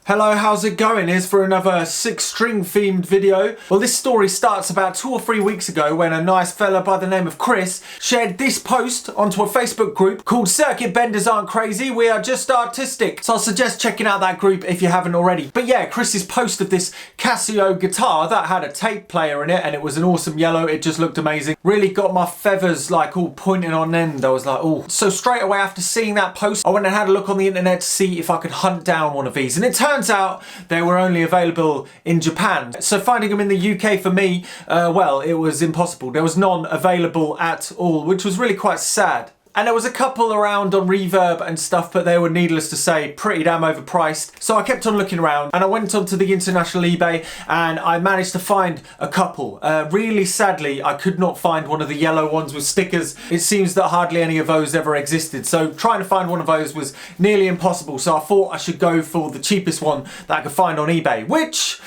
Hello, how's it going? Here's for another 6-string themed video. Well, this story starts about 2 or 3 weeks ago when a nice fella by the name of Chris shared this post onto a Facebook group called Circuit Benders Aren't Crazy, We Are Just Artistic. So I'll suggest checking out that group if you haven't already. But yeah, Chris's post of this Casio guitar that had a tape player in it and it was an awesome yellow. It just looked amazing. Really got my feathers like all pointing on end. I was like, oh. So straight away after seeing that post, I went and had a look on the internet to see if I could hunt down one of these. And it turns out they were only available in Japan. So finding them in the UK for me, well, it was impossible. There was none available at all, which was really quite sad. And there was a couple around on Reverb and stuff, but they were, needless to say, pretty damn overpriced. So I kept on looking around and I went onto the international eBay and I managed to find a couple. Really sadly, I could not find one of the yellow ones with stickers. It seems that hardly any of those ever existed. So trying to find one of those was nearly impossible. So I thought I should go for the cheapest one that I could find on eBay, which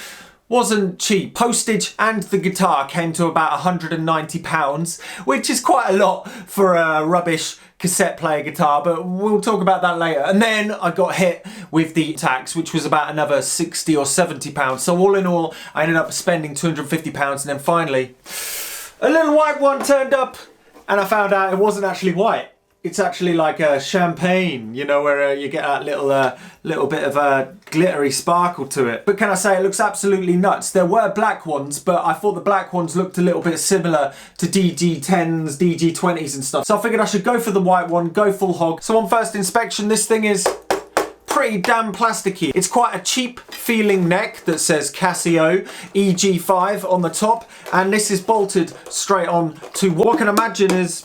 wasn't cheap. Postage and the guitar came to about £190, which is quite a lot for a rubbish cassette player guitar, but we'll talk about that later. And then I got hit with the tax, which was about another £60 or £70. So all in all, I ended up spending £250, and then finally, a little white one turned up, and I found out it wasn't actually white. It's actually like a champagne, you know, where you get that little bit of a glittery sparkle to it. But can I say, it looks absolutely nuts. There were black ones, but I thought the black ones looked a little bit similar to DG10s, DG20s and stuff. So I figured I should go for the white one, go full hog. So on first inspection, this thing is pretty damn plasticky. It's quite a cheap feeling neck that says Casio EG-5 on the top, and this is bolted straight on to what I can imagine is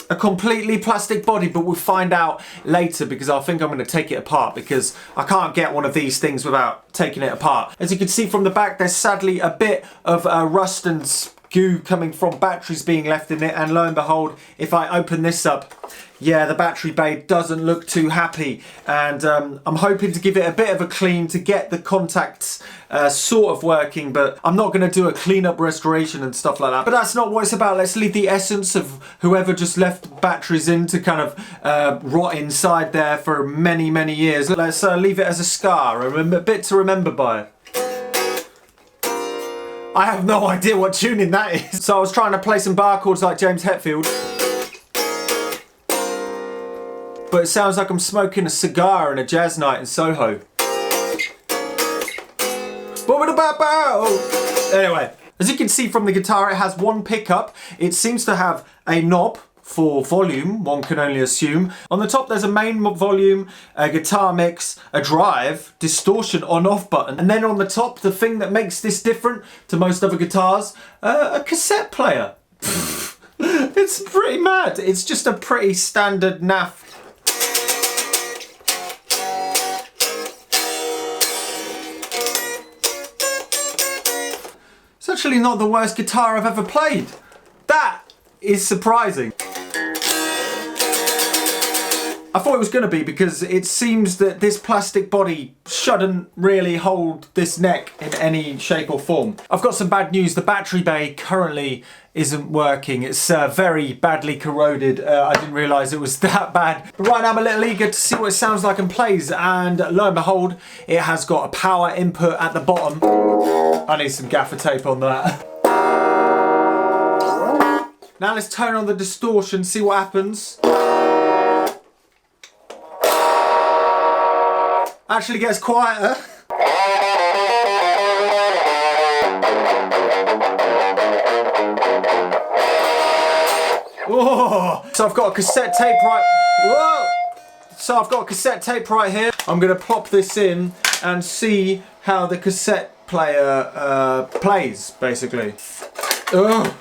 a completely plastic body, but we'll find out later because I think I'm going to take it apart because I can't get one of these things without taking it apart. As you can see from the back, there's sadly a bit of rust and goo coming from batteries being left in it, and lo and behold, if I open this up, yeah, the battery bay doesn't look too happy, and I'm hoping to give it a bit of a clean to get the contacts sort of working, but I'm not going to do a cleanup restoration and stuff like that. But that's not what it's about. Let's leave the essence of whoever just left batteries in to kind of rot inside there for many, many years. Let's leave it as a scar, a bit to remember by. I have no idea what tuning that is. So I was trying to play some bar chords like James Hetfield, but it sounds like I'm smoking a cigar in a jazz night in Soho. Anyway, as you can see from the guitar, it has one pickup. It seems to have a knob for volume, one can only assume. On the top there's a main volume, a guitar mix, a drive, distortion on-off button, and then on the top, the thing that makes this different to most other guitars, a cassette player. It's pretty mad. It's just a pretty standard naff. It's actually not the worst guitar I've ever played. That is surprising. I thought it was going to be because it seems that this plastic body shouldn't really hold this neck in any shape or form. I've got some bad news. The battery bay currently isn't working. It's very badly corroded. I didn't realise it was that bad. But right now I'm a little eager to see what it sounds like and plays, and lo and behold, it has got a power input at the bottom. I need some gaffer tape on that. Now let's turn on the distortion, see what happens. Actually gets quieter. Oh, so I've got a cassette tape right. Whoa! So I've got a cassette tape right here. I'm gonna plop this in and see how the cassette player plays, basically. Oh,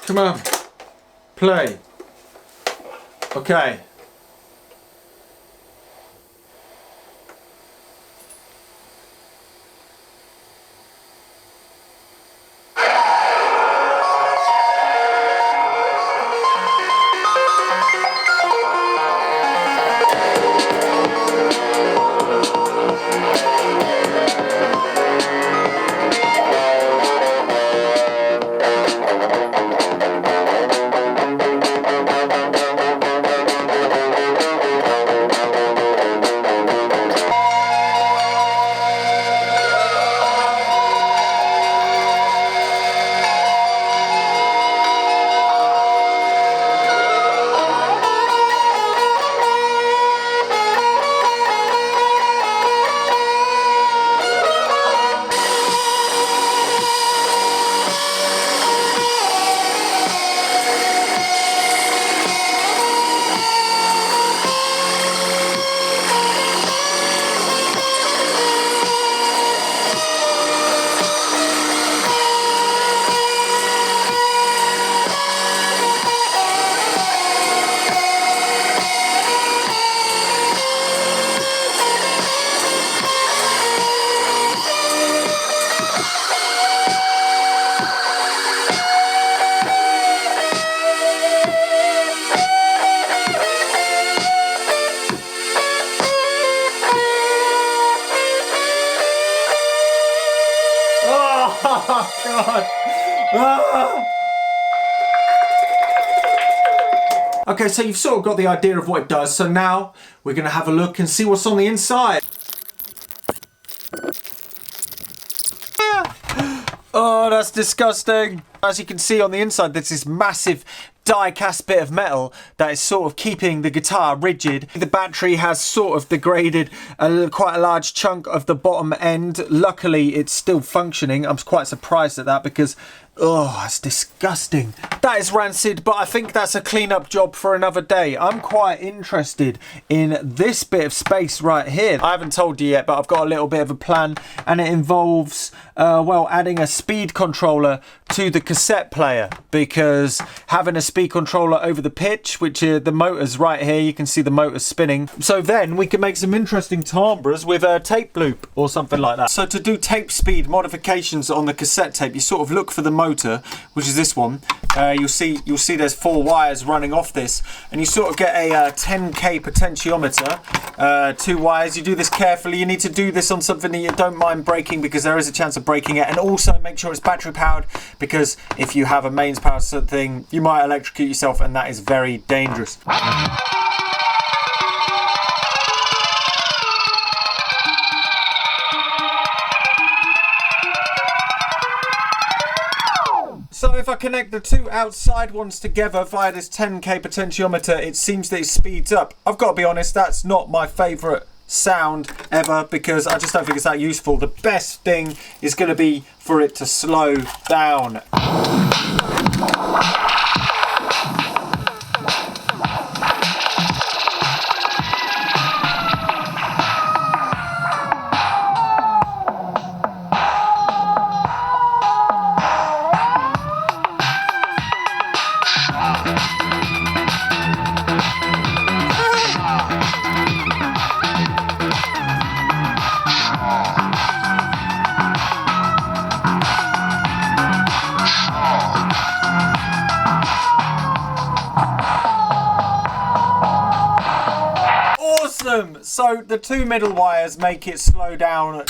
come on, play. Okay. Oh, God. Ah. Okay, so you've sort of got the idea of what it does. So now we're going to have a look and see what's on the inside. Oh, that's disgusting. As you can see on the inside, there's this massive die-cast bit of metal that is sort of keeping the guitar rigid. The battery has sort of degraded quite a large chunk of the bottom end. Luckily, it's still functioning. I'm quite surprised at that because, oh, it's disgusting. That is rancid, but I think that's a clean-up job for another day. I'm quite interested in this bit of space right here. I haven't told you yet, but I've got a little bit of a plan, and it involves, well, adding a speed controller to the cassette player, because having a speed controller over the pitch, which the motor's right here, you can see the motor spinning, so then we can make some interesting timbres with a tape loop or something like that. So to do tape speed modifications on the cassette tape, you sort of look for the motor, which is this one. You'll see there's 4 wires running off this, and you sort of get a 10k potentiometer, 2 wires. You do this carefully. You need to do this on something that you don't mind breaking, because there is a chance of breaking it, and also make sure it's battery powered, because if you have a mains power thing, you might electrocute yourself, and that is very dangerous. So if I connect the 2 outside ones together via this 10k potentiometer, it seems that it speeds up. I've got to be honest, that's not my favourite sound ever, because I just don't think it's that useful. The best thing is going to be for it to slow down. Awesome! So the 2 middle wires make it slow down.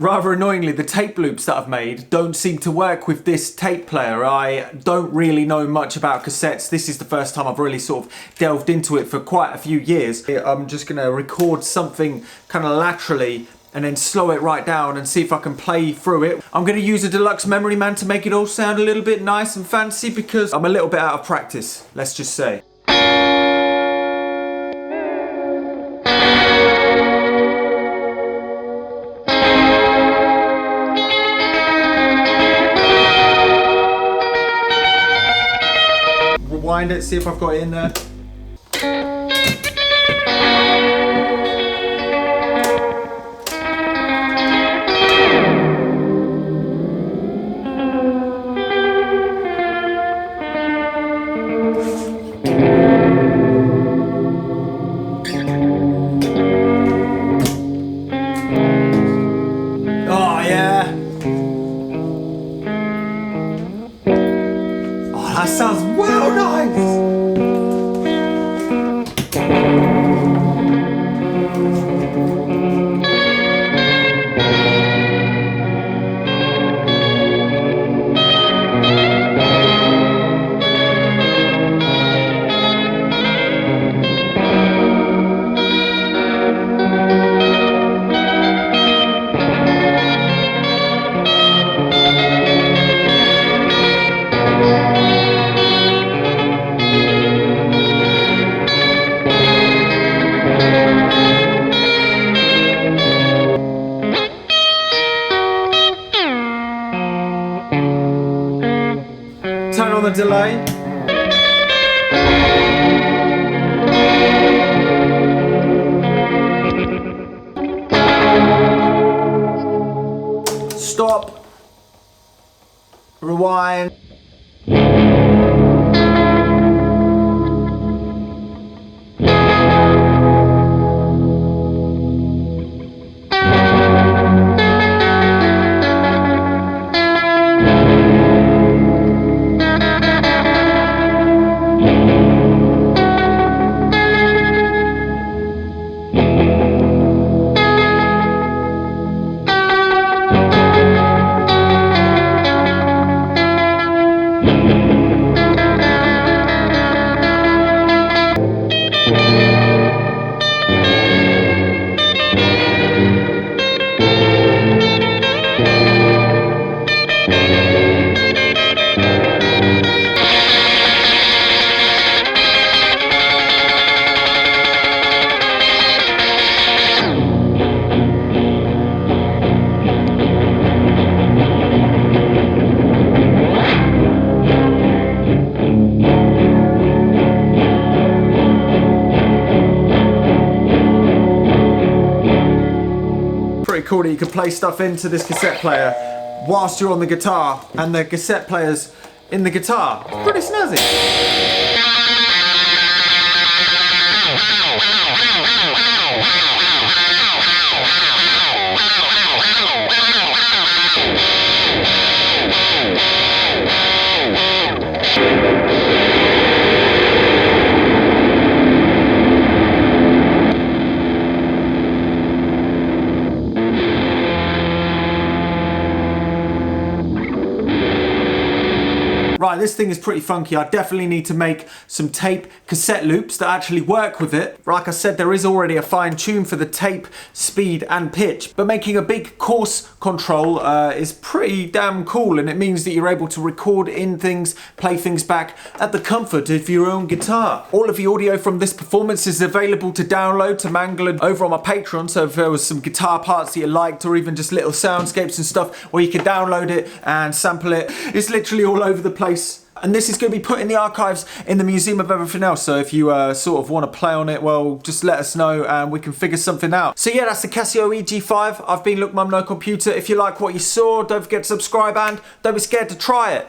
Rather annoyingly, the tape loops that I've made don't seem to work with this tape player. I don't really know much about cassettes. This is the first time I've really sort of delved into it for quite a few years. I'm just going to record something kind of laterally and then slow it right down and see if I can play through it. I'm going to use a deluxe memory man to make it all sound a little bit nice and fancy, because I'm a little bit out of practice, let's just say. Rewind it, see if I've got it in there. Oh yeah. Oh, that sounds well nice. Turn on the delay. Stop. Rewind. cool that you can play stuff into this cassette player whilst you're on the guitar, and the cassette player's in the guitar. It's pretty snazzy. Right, this thing is pretty funky. I definitely need to make some tape cassette loops that actually work with it. Like I said, there is already a fine tune for the tape speed and pitch, but making a big coarse control is pretty damn cool, and it means that you're able to record in things, play things back at the comfort of your own guitar. All of the audio from this performance is available to download, to mangle over on my Patreon, so if there was some guitar parts that you liked, or even just little soundscapes and stuff, where you can download it and sample it, it's literally all over the place. And this is going to be put in the archives in the Museum of Everything Else, so if you sort of want to play on it, well, just let us know and we can figure something out. So yeah, that's the Casio EG-5. I've been Look Mum No Computer. If you like what you saw, don't forget to subscribe and don't be scared to try it.